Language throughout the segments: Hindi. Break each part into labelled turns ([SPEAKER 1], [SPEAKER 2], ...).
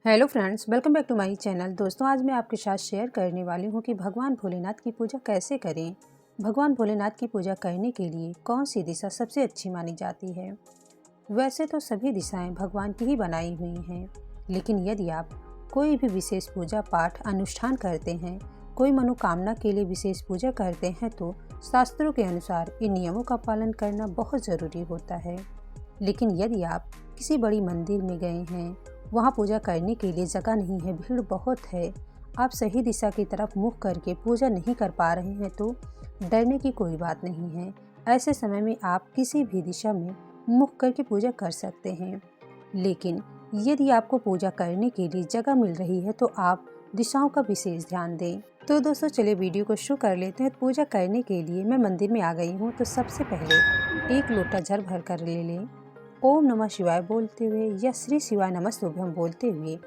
[SPEAKER 1] Hello friends, welcome back to my channel. दोस्तों, आज मैं आपके साथ शेयर करने वाली हूं कि भगवान भोलेनाथ की पूजा कैसे करें। भगवान भोलेनाथ की पूजा करने के लिए कौन सी दिशा सबसे अच्छी मानी जाती है। वैसे तो सभी दिशाएं भगवान की ही बनाई हुई हैं, लेकिन यदि आप कोई भी विशेष पूजा पाठ अनुष्ठान करते हैं, कोई मनोकामना के लिए विशेष पूजा करते हैं, तो शास्त्रों के अनुसार इन नियमों का पालन करना बहुत ज़रूरी होता है। लेकिन यदि आप किसी बड़ी मंदिर में गए हैं, वहाँ पूजा करने के लिए जगह नहीं है, भीड़ बहुत है, आप सही दिशा की तरफ मुख करके पूजा नहीं कर पा रहे हैं, तो डरने की कोई बात नहीं है। ऐसे समय में आप किसी भी दिशा में मुख करके पूजा कर सकते हैं। लेकिन यदि आपको पूजा करने के लिए जगह मिल रही है, तो आप दिशाओं का विशेष ध्यान दें। तो दोस्तों, चलिए वीडियो को शुरू कर लेते हैं। पूजा करने के लिए मैं मंदिर में आ गई हूँ, तो सबसे पहले एक लोटा जल भर कर ले लें। ओम नमः शिवाय बोलते हुए या श्री शिवाय नमस्तुभ्यम बोलते हुए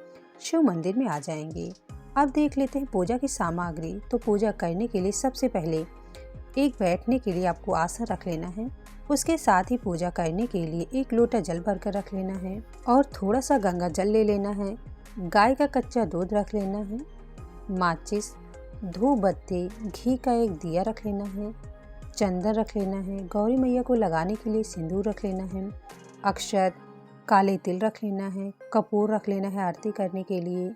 [SPEAKER 1] शिव मंदिर में आ जाएंगे। अब देख लेते हैं पूजा की सामग्री। तो पूजा करने के लिए सबसे पहले एक बैठने के लिए आपको आसन रख लेना है। उसके साथ ही पूजा करने के लिए एक लोटा जल भरकर रख लेना है और थोड़ा सा गंगा जल ले लेना है। गाय का कच्चा दूध रख लेना है, माचिस, धूप बत्ती, घी का एक दिया रख लेना है, चंदन रख लेना है, गौरी मैया को लगाने के लिए सिंदूर रख लेना है, अक्षत, काले तिल रख लेना है, कपूर रख लेना है आरती करने के लिए,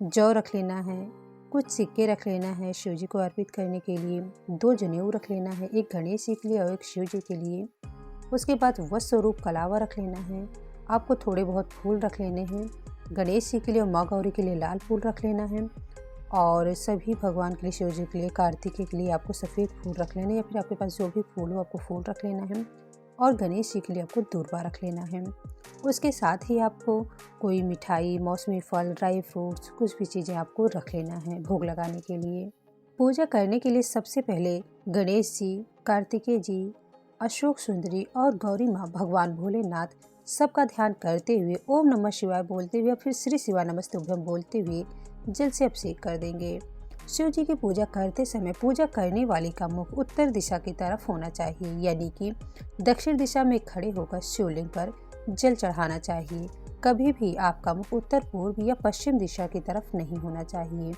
[SPEAKER 1] जौ रख लेना है, कुछ सिक्के रख लेना है शिव जी को अर्पित करने के लिए, 2 जनेऊ रख लेना है, एक गणेश जी के लिए और एक शिव जी के लिए। उसके बाद वस्त्र स्वरूप कलावा रख लेना है। आपको थोड़े बहुत फूल रख लेने हैं। गणेश जी के लिए और माँ गौरी के लिए लाल फूल रख लेना है और सभी भगवान के लिए, शिव जी के लिए, कार्तिकेय के लिए आपको सफ़ेद फूल रख लेना है, या फिर आपके पास जो भी फूल हो आपको फूल रख लेना है और गणेश जी के लिए आपको दूर्वा रख लेना है। उसके साथ ही आपको कोई मिठाई, मौसमी फल, ड्राई फ्रूट्स, कुछ भी चीज़ें आपको रख लेना है भोग लगाने के लिए। पूजा करने के लिए सबसे पहले गणेश जी, कार्तिकेय जी, अशोक सुंदरी और गौरी माँ भगवान भोलेनाथ सबका ध्यान करते हुए ओम नमः शिवाय बोलते हुए फिर श्री शिवाय नमस्तुभ्यम बोलते हुए जल से अभिषेक कर देंगे। शिव जी की पूजा करते समय पूजा करने वाले का मुख उत्तर दिशा की तरफ होना चाहिए, यानी कि दक्षिण दिशा में खड़े होकर शिवलिंग पर जल चढ़ाना चाहिए। कभी भी आपका मुख उत्तर, पूर्व या पश्चिम दिशा की तरफ नहीं होना चाहिए।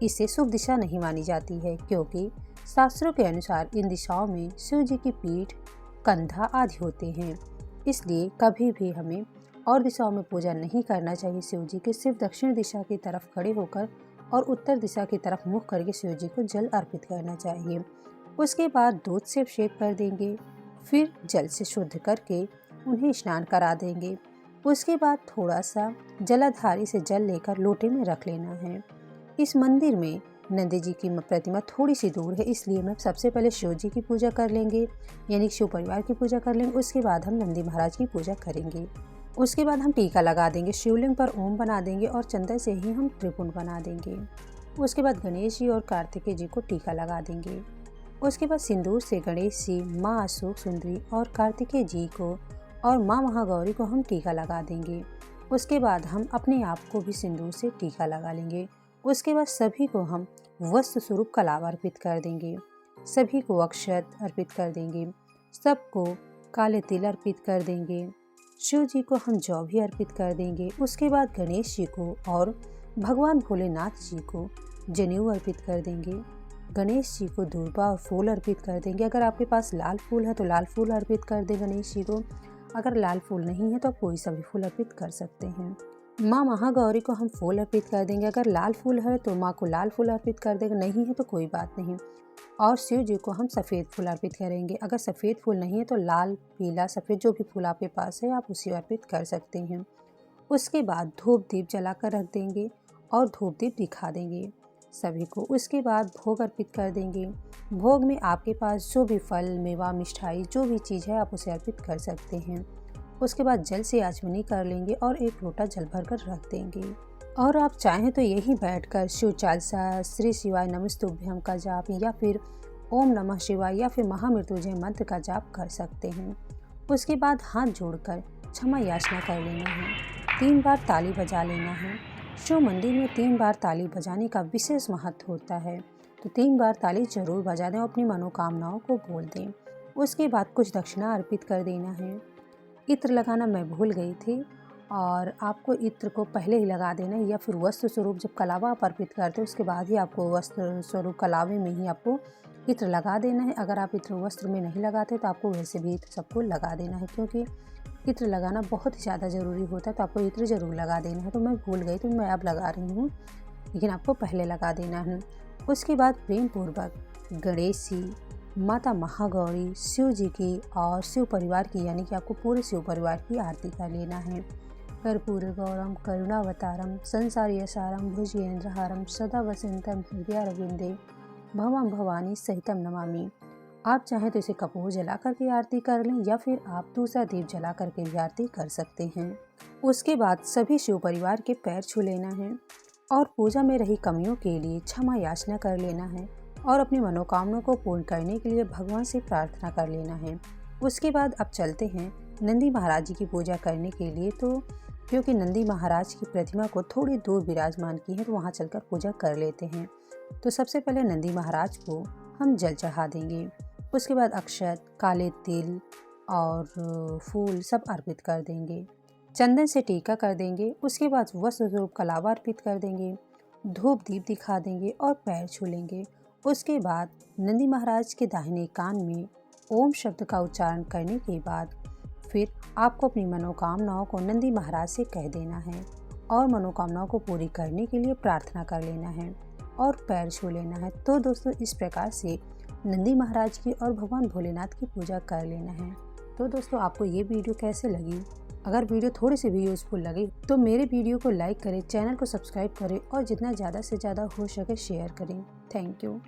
[SPEAKER 1] इसे शुभ दिशा नहीं मानी जाती है, क्योंकि शास्त्रों के अनुसार इन दिशाओं में शिव जी की पीठ, कंधा आदि होते हैं। इसलिए कभी भी हमें और दिशाओं में पूजा नहीं करना चाहिए शिव जी के। सिर्फ दक्षिण दिशा की तरफ खड़े होकर और उत्तर दिशा की तरफ मुख करके शिव जी को जल अर्पित करना चाहिए। उसके बाद दूध से अभिषेक कर देंगे, फिर जल से शुद्ध करके उन्हें स्नान करा देंगे। उसके बाद थोड़ा सा जलाधारी से जल लेकर लोटे में रख लेना है। इस मंदिर में नंदी जी की प्रतिमा थोड़ी सी दूर है, इसलिए मैं सबसे पहले शिव जी की पूजा कर लेंगे, यानी शिव परिवार की पूजा कर लेंगे। उसके बाद हम नंदी महाराज की पूजा करेंगे। उसके बाद हम टीका लगा देंगे, शिवलिंग पर ओम बना देंगे और चंदन से ही हम त्रिपुंड बना देंगे। उसके बाद गणेश जी और कार्तिकेय जी को टीका लगा देंगे। उसके बाद सिंदूर से गणेश जी, माँ अशोक सुंदरी और कार्तिकेय जी को और माँ महागौरी को हम टीका लगा देंगे। उसके बाद हम अपने आप को भी सिंदूर से टीका लगा लेंगे। उसके बाद सभी को हम वस्त्र स्वरूप कलावा अर्पित कर देंगे, सभी को अक्षत अर्पित कर देंगे, सबको काले तिल अर्पित कर देंगे, शिव जी को हम जौ भी अर्पित कर देंगे। उसके बाद गणेश जी को और भगवान भोलेनाथ जी को जनेऊ अर्पित कर देंगे। गणेश जी को दूर्वा और फूल अर्पित कर देंगे। अगर आपके पास लाल फूल है तो लाल फूल अर्पित कर दें गणेश जी को। अगर लाल फूल नहीं है तो आप कोई सा भी फूल अर्पित कर सकते हैं। माँ महागौरी को हम फूल अर्पित कर देंगे। अगर लाल फूल है तो माँ को लाल फूल अर्पित कर देंगे, नहीं है तो कोई बात नहीं। और शिव जी को हम सफ़ेद फूल अर्पित करेंगे। अगर सफ़ेद फूल नहीं है तो लाल, पीला, सफ़ेद जो भी फूल आपके पास है आप उसे अर्पित कर सकते हैं। उसके बाद धूप दीप जलाकर रख देंगे और धूप दीप दिखा देंगे सभी को। उसके बाद भोग अर्पित कर देंगे। भोग में आपके पास जो भी फल, मेवा, मिठाई जो भी चीज़ है आप उसे अर्पित कर सकते हैं। उसके बाद जल से आचमनी कर लेंगे और एक लोटा जल भर कर रख देंगे। और आप चाहें तो यहीं बैठकर शिव चालीसा, श्री शिवाय नमस्तुभ्यम का जाप या फिर ओम नमः शिवाय या फिर महामृत्युंजय मंत्र का जाप कर सकते हैं। उसके बाद हाथ जोड़कर क्षमा याचना कर लेना है। 3 बार ताली बजा लेना है। शिव मंदिर में 3 बार ताली बजाने का विशेष महत्व होता है, तो 3 बार ताली जरूर बजा दें और अपनी मनोकामनाओं को बोल दें। उसके बाद कुछ दक्षिणा अर्पित कर देना है। इत्र लगाना मैं भूल गई थी और आपको इत्र को पहले ही लगा देना है, या फिर वस्त्र स्वरूप जब कलावा आप अर्पित करते हो उसके बाद ही आपको वस्त्र स्वरूप कलावे में ही आपको इत्र लगा देना है। अगर आप इत्र वस्त्र में नहीं लगाते तो आपको वैसे भी इत्र सबको लगा देना है, क्योंकि इत्र लगाना बहुत ही ज़्यादा ज़रूरी होता है। तो आपको इत्र ज़रूर लगा देना है। तो मैं भूल गई तो मैं अब लगा रही हूँ, लेकिन आपको पहले लगा देना है। उसके बाद प्रेम पूर्वक गणेश जी, माता महागौरी, शिव जी की और शिव परिवार की, यानी कि आपको पूरे शिव परिवार की आरती कर लेना है। कर्पूर गौरम करुणावतारम संसारी सारम भुजगेंद्रहारम सदा वसंतम हृदयारविंदे भवम भवानी सहितम नमामि। आप चाहें तो इसे कपूर जला करके आरती कर लें, या फिर आप दूसरा दीप जला करके भी आरती कर सकते हैं। उसके बाद सभी शिव परिवार के पैर छू लेना है और पूजा में रही कमियों के लिए क्षमा याचना कर लेना है और अपनी मनोकामना को पूर्ण करने के लिए भगवान से प्रार्थना कर लेना है। उसके बाद अब चलते हैं नंदी महाराज जी की पूजा करने के लिए। तो क्योंकि नंदी महाराज की प्रतिमा को थोड़ी दूर विराजमान की है, तो वहाँ चलकर पूजा कर लेते हैं। तो सबसे पहले नंदी महाराज को हम जल चढ़ा देंगे। उसके बाद अक्षत, काले तिल और फूल सब अर्पित कर देंगे। चंदन से टीका कर देंगे। उसके बाद वस्त्र स्वरूप कलावा अर्पित कर देंगे, धूप दीप दिखा देंगे और पैर छू लेंगे। उसके बाद नंदी महाराज के दाहिने कान में ओम शब्द का उच्चारण करने के बाद फिर आपको अपनी मनोकामनाओं को नंदी महाराज से कह देना है और मनोकामनाओं को पूरी करने के लिए प्रार्थना कर लेना है और पैर छू लेना है। तो दोस्तों, इस प्रकार से नंदी महाराज की और भगवान भोलेनाथ की पूजा कर लेना है। तो दोस्तों, आपको ये वीडियो कैसे लगी? अगर वीडियो थोड़ी सी भी यूज़फुल लगी तो मेरे वीडियो को लाइक करें, चैनल को सब्सक्राइब करें और जितना ज़्यादा से ज़्यादा हो सके शेयर करें। Thank you.